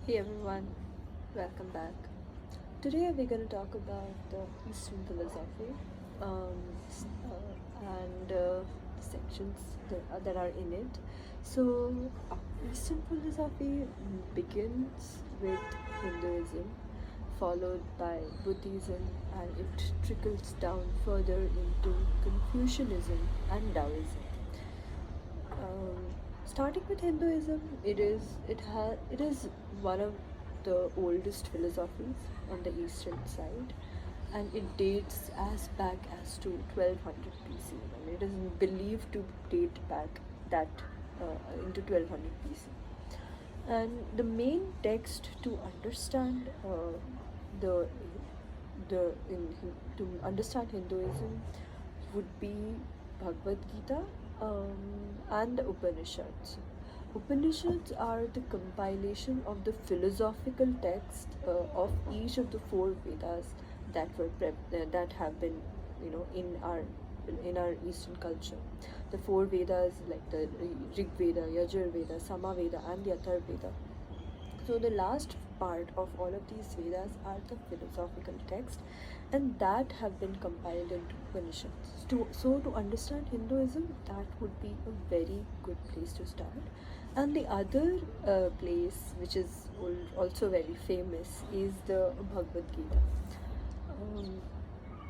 Hey everyone, welcome back. Today we're going to talk about the Eastern philosophy um, and the sections that are in it. So, Eastern philosophy begins with Hinduism, followed by Buddhism, and it trickles down further into Confucianism and Daoism. Um, Starting with Hinduism, it is one of the oldest philosophies on the eastern side, and it dates as back as to 1200 BC, and it is believed to date back that into 1200 BC. And the main text to understand the to understand Hinduism would be Bhagavad Gita and the Upanishads. Upanishads are the compilation of the philosophical text of each of the four Vedas that have been, in our Eastern culture. The four Vedas, like the Rig Veda, Yajur Veda, Sama Veda, and the Athar Veda. So the last part of all of these Vedas are the philosophical text, and that have been compiled into Upanishads. So to understand Hinduism, that would be a very good place to start. And the other place, which is also very famous, is the Bhagavad Gita.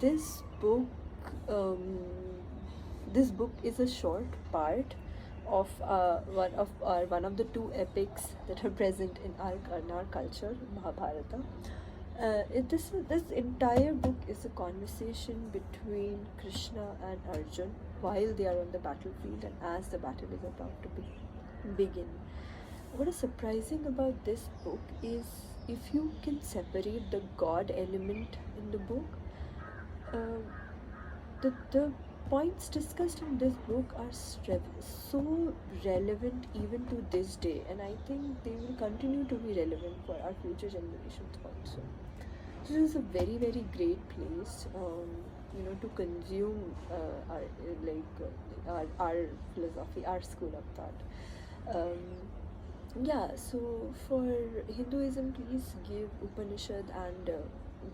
This book, um, this book is a short part of one of the two epics that are present in our culture, Mahabharata. This entire book is a conversation between Krishna and Arjun while they are on the battlefield and as the battle is about to begin. What is surprising about this book is if you can separate the God element in the book, the points discussed in this book are so relevant even to this day, and I think they will continue to be relevant for our future generations also. So this is a very very great place, to consume our philosophy, our school of thought. So for Hinduism, please give Upanishad and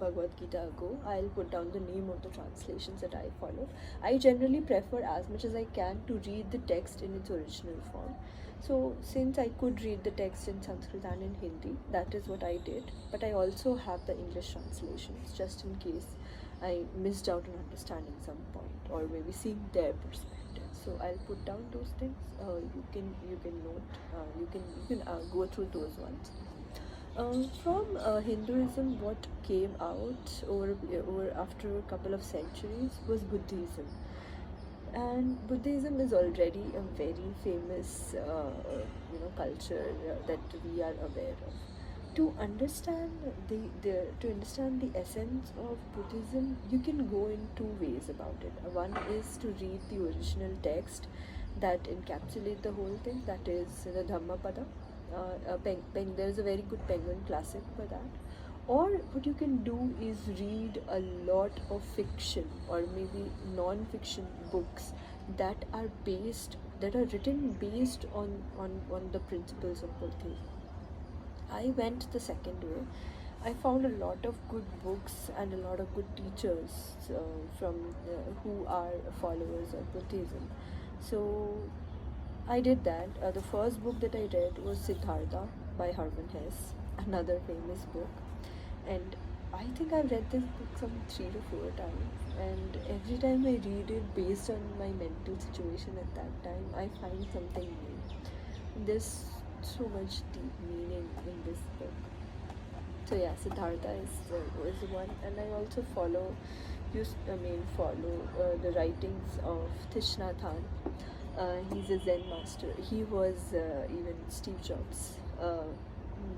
Bhagavad Gita a go. I'll put down the name of the translations that I follow. I generally prefer as much as I can to read the text in its original form. So since I could read the text in Sanskrit and in Hindi, that is what I did. But I also have the English translations just in case I missed out on understanding some point or maybe seeing their perspective. So I'll put down those things. You can note. You can go through those ones. From Hinduism, what came out over after a couple of centuries was Buddhism, and Buddhism is already a very famous culture that we are aware of. To understand to understand the essence of Buddhism, you can go in two ways about it. One is to read the original text that encapsulate the whole thing, that is the Dhammapada. There's a very good Penguin classic for that. Or what you can do is read a lot of fiction or maybe non-fiction books that are written based on the principles of Buddhism. I went the second way. I found a lot of good books and a lot of good teachers who are followers of Buddhism. So I did that. The first book that I read was Siddhartha by Hermann Hesse, another famous book. And I think I've read this book some 3 to 4 times, and every time I read it based on my mental situation at that time, I find something new. There's so much deep meaning in this book. So yeah, Siddhartha is one, and I also follow the writings of Thich Nhat Hanh. He's a Zen master. He was even Steve Jobs'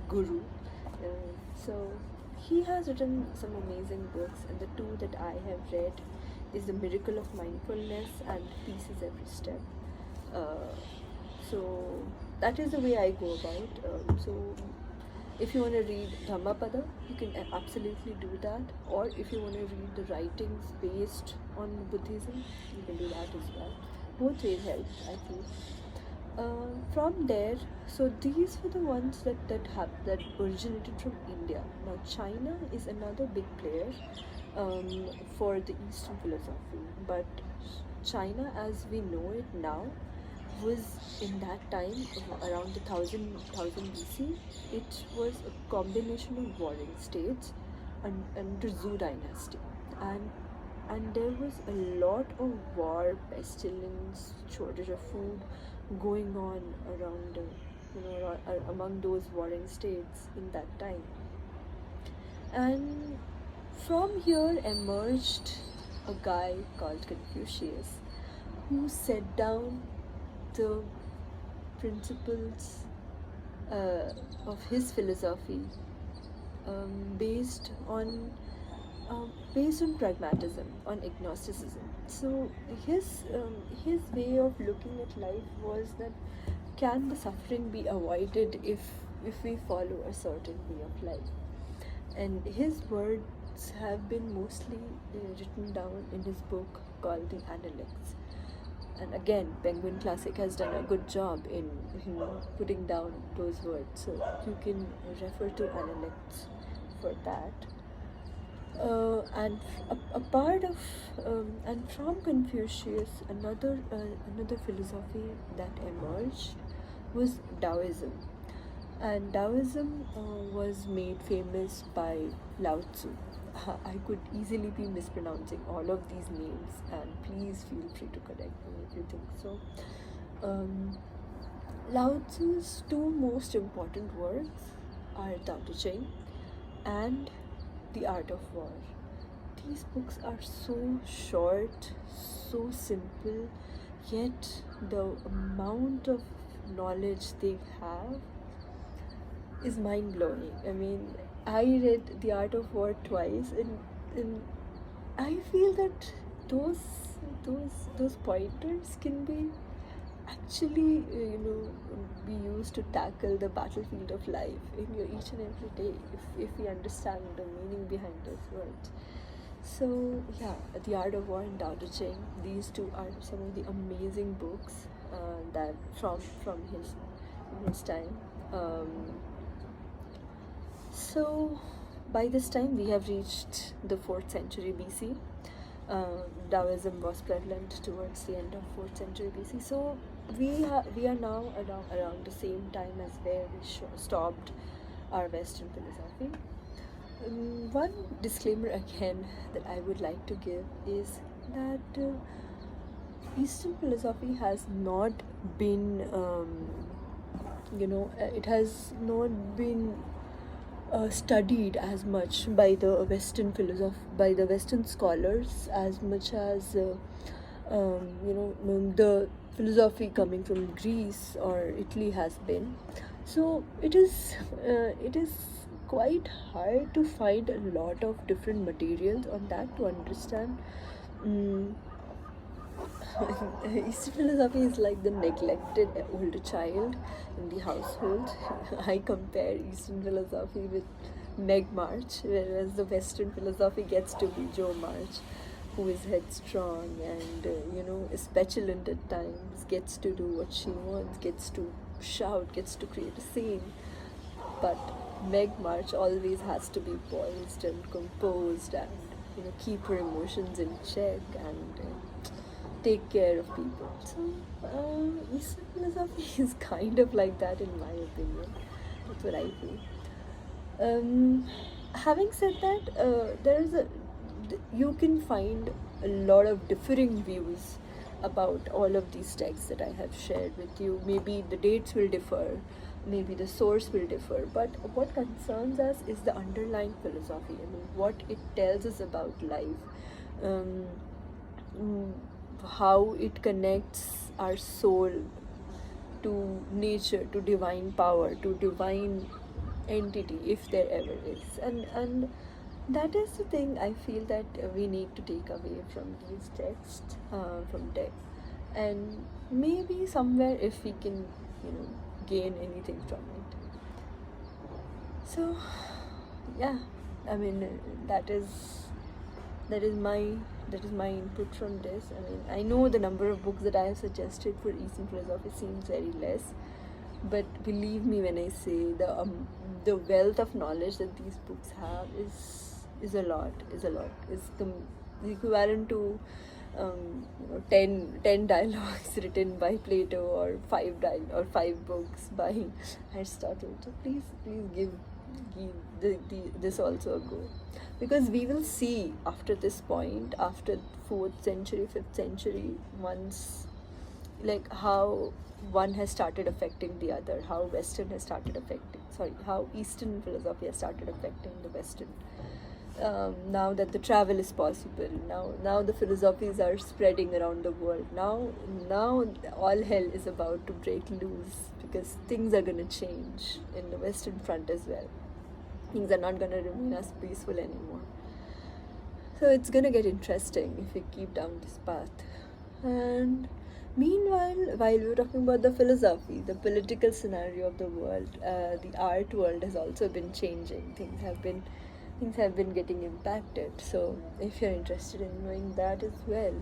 guru. So he has written some amazing books, and the two that I have read is The Miracle of Mindfulness and Peace is Every Step. So that is the way I go about. So if you want to read Dhammapada, you can absolutely do that. Or if you want to read the writings based on Buddhism, you can do that as well. Both ways help, I feel. From there, so these were the ones that originated from India. Now China is another big player for the Eastern philosophy, but China, as we know it now, was in that time around the thousand BC. It was a combination of warring states under Zhou dynasty, and there was a lot of war, pestilence, shortage of food going on around, among those warring states in that time. And from here emerged a guy called Confucius, who set down the principles of his philosophy based on pragmatism, on agnosticism. So his way of looking at life was that, can the suffering be avoided if we follow a certain way of life? And his words have been mostly written down in his book called the Analects. And again, Penguin Classic has done a good job in putting down those words, so you can refer to Analects for that. And a part of and from Confucius, another philosophy that emerged was Daoism. And Daoism was made famous by Lao Tzu. I could easily be mispronouncing all of these names, and please feel free to correct me if you think so. Lao Tzu's two most important works are Dao De Jing and The Art of War. These books are so short, so simple, yet the amount of knowledge they have is mind-blowing. I mean, I read The Art of War twice, and I feel that those pointers can be actually be used to tackle the battlefield of life in your each and every day, if we understand the meaning behind those words. So yeah, The Art of War and Dao De Jing, these two are some of the amazing books that from his time. So by this time we have reached the 4th century BC. Daoism was prevalent towards the end of 4th century BC. So we are now around the same time as where we stopped our Western philosophy. One disclaimer again that I would like to give is that Eastern philosophy has not been, it has not been studied as much by the Western scholars as much as the philosophy coming from Greece or Italy has been. So it is quite hard to find a lot of different materials on that to understand. Eastern philosophy is like the neglected older child in the household. I compare Eastern philosophy with Meg March, whereas the Western philosophy gets to be Jo March, who is headstrong and is petulant at times, gets to do what she wants, gets to shout, gets to create a scene. But Meg March always has to be poised and composed and keep her emotions in check and take care of people. So Eastern philosophy is kind of like that, in my opinion. That's what I feel. Having said that, you can find a lot of differing views about all of these texts that I have shared with you. Maybe the dates will differ, maybe the source will differ, but what concerns us is the underlying philosophy. I mean, what it tells us about life, how it connects our soul to nature, to divine power, to divine entity, if there ever is. And that is the thing I feel that we need to take away from these texts, from text, and maybe somewhere if we can gain anything from it. So yeah, I mean, that is my my input from this. I mean, I know the number of books that I have suggested for Eastern philosophy seems very less, but believe me when I say the wealth of knowledge that these books have is a lot. The equivalent to 10 dialogues written by Plato, or 5 books by Aristotle. So please give this also a go, because we will see after this point, after 4th century, 5th century, once, like, how one has started affecting the other, how Eastern philosophy has started affecting the Western. Now that the travel is possible, now the philosophies are spreading around the world. Now all hell is about to break loose, because things are going to change in the Western front as well. Things are not going to remain as peaceful anymore. So it's going to get interesting if we keep down this path. And meanwhile, while we were talking about the philosophy, the political scenario of the world, the art world has also been changing. Things have been getting impacted. So if you're interested in knowing that as well,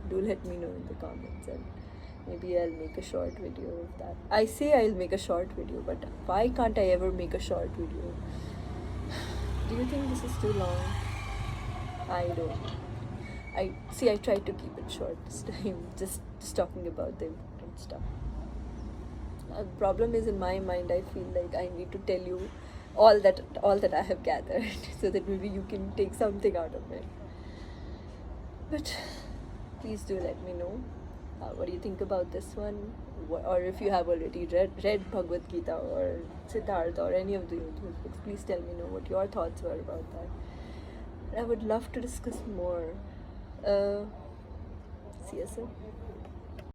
do let me know in the comments, and maybe I'll make a short video of that. I say I'll make a short video, but why can't I ever make a short video? Do you think this is too long? I don't. I tried to keep it short this time, just talking about the important stuff. The problem is, in my mind, I feel like I need to tell you all that I have gathered, so that maybe you can take something out of it. But please do let me know what do you think about this one, or if you have already read Bhagavad Gita or Siddhartha or any of those books, please tell me know what your thoughts were about that. I would love to discuss more. See you soon.